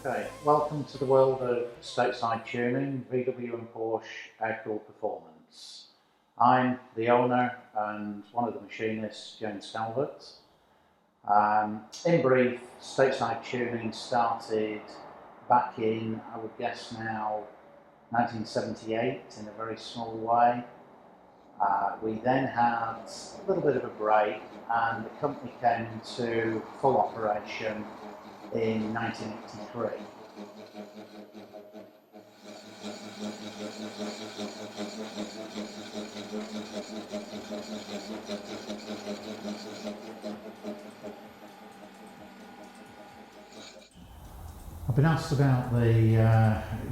Okay, welcome to the world of stateside tuning, VW and Porsche air-cooled performance. I'm the owner and one of the machinists, James Calvert. In brief, stateside tuning started back in, I would guess now, 1978 in a very small way. We then had a little bit of a break and the company came into full operation in 1983. I've been asked about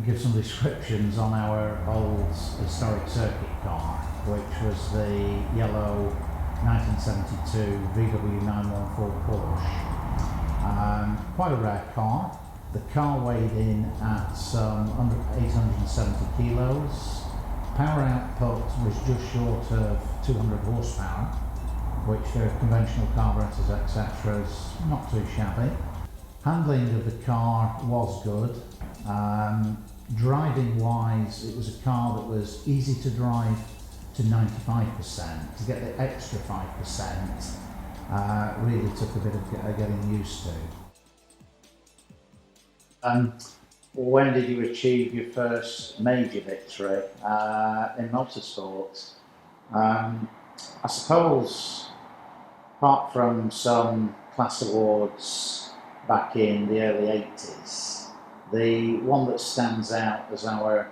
give some descriptions on our old historic circuit car, which was the yellow 1972 VW 914 Porsche. Quite a rare car. The car weighed in at some 870 kilos. Power output was just short of 200 horsepower, which for conventional carburetors etc. is not too shabby. Handling of the car was good. Driving wise, it was a car that was easy to drive to 95%. To get the extra 5% really took a bit of getting used to. When did you achieve your first major victory in motorsport? I suppose, apart from some class awards back in the early 80s, the one that stands out as our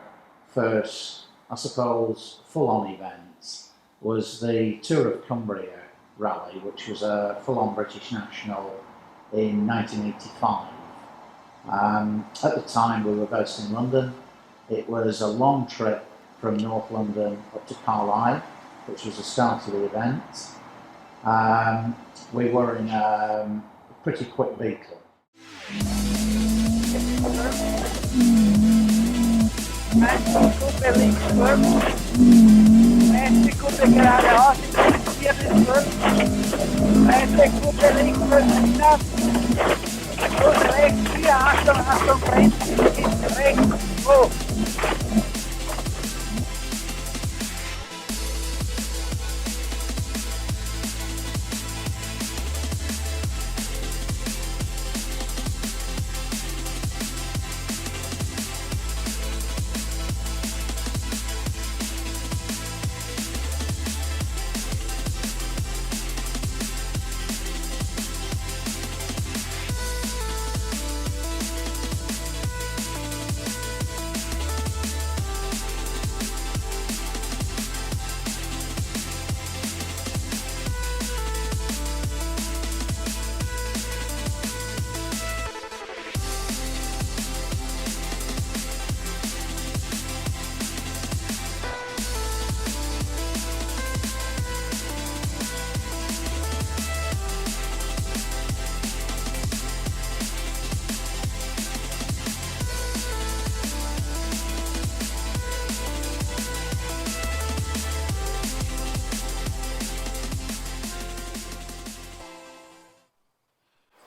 first, I suppose, full-on event was the Tour of Cumbria rally, which was a full-on British national in 1985. At the time we were based in London. It was a long trip from North London up to Carlisle, which was the start of the event. We were in a pretty quick Beetle.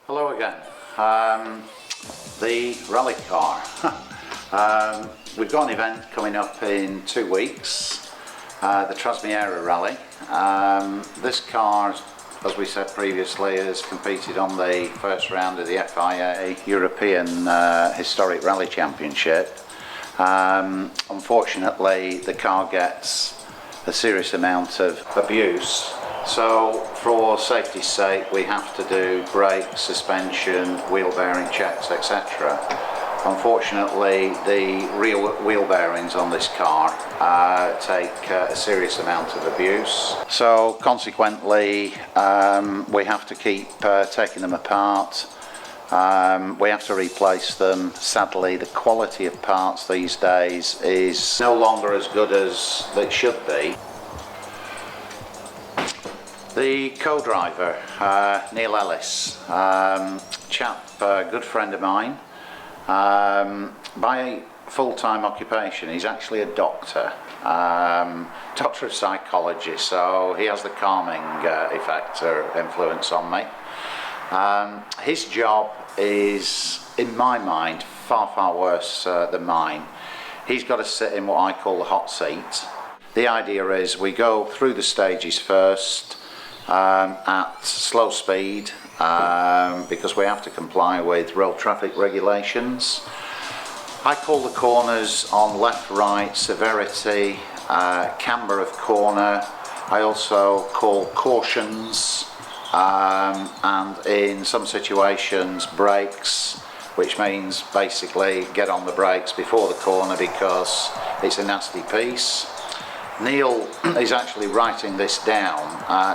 Hello again. The rally car. We've got an event coming up in 2 weeks, the Trasmiera Rally. This car, as we said previously, has competed on the first round of the FIA European Historic Rally Championship. Unfortunately, the car gets a serious amount of abuse. So for safety's sake we have to do brake, suspension, wheel bearing checks, etc. Unfortunately the real wheel bearings on this car take a serious amount of abuse. So consequently we have to keep taking them apart, We have to replace them. Sadly, the quality of parts these days is no longer as good as it should be. The co-driver, Neil Ellis, good friend of mine. By full-time occupation, he's actually a doctor, doctor of psychology, so he has the calming effect or influence on me. His job is, in my mind, far worse than mine. He's got to sit in what I call the hot seat. The idea is we go through the stages first at slow speed because we have to comply with road traffic regulations. I call the corners on left, right, severity, camber of corner. I also call cautions. And in some situations brakes, which means basically get on the brakes before the corner because it's a nasty piece. Neil is actually writing this down.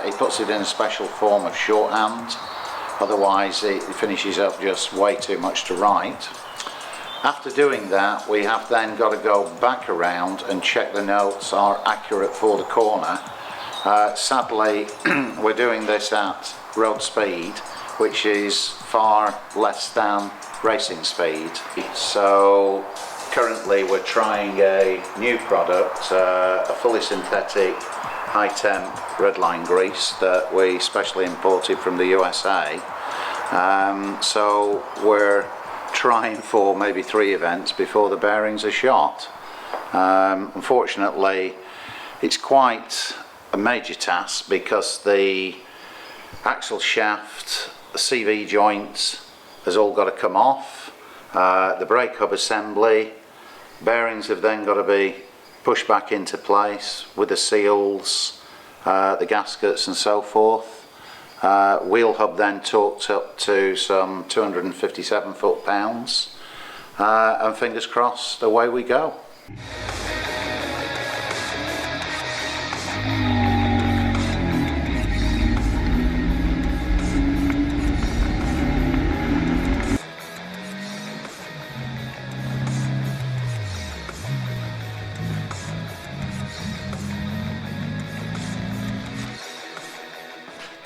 He puts it in a special form of shorthand, otherwise it finishes up just way too much to write. After doing that, we have then got to go back around and check the notes are accurate for the corner. Sadly, we're doing this at road speed, which is far less than racing speed. So currently we're trying a new product, a fully synthetic high temp redline grease that we specially imported from the USA. So we're trying for maybe 3 events before the bearings are shot. Unfortunately, it's quite a major task because the axle shaft, the CV joints has all got to come off, the brake hub assembly, bearings have then got to be pushed back into place with the seals, the gaskets and so forth. Wheel hub then torqued up to some 257 foot-pounds, and fingers crossed, away we go.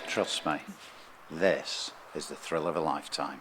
Trust me, this is the thrill of a lifetime.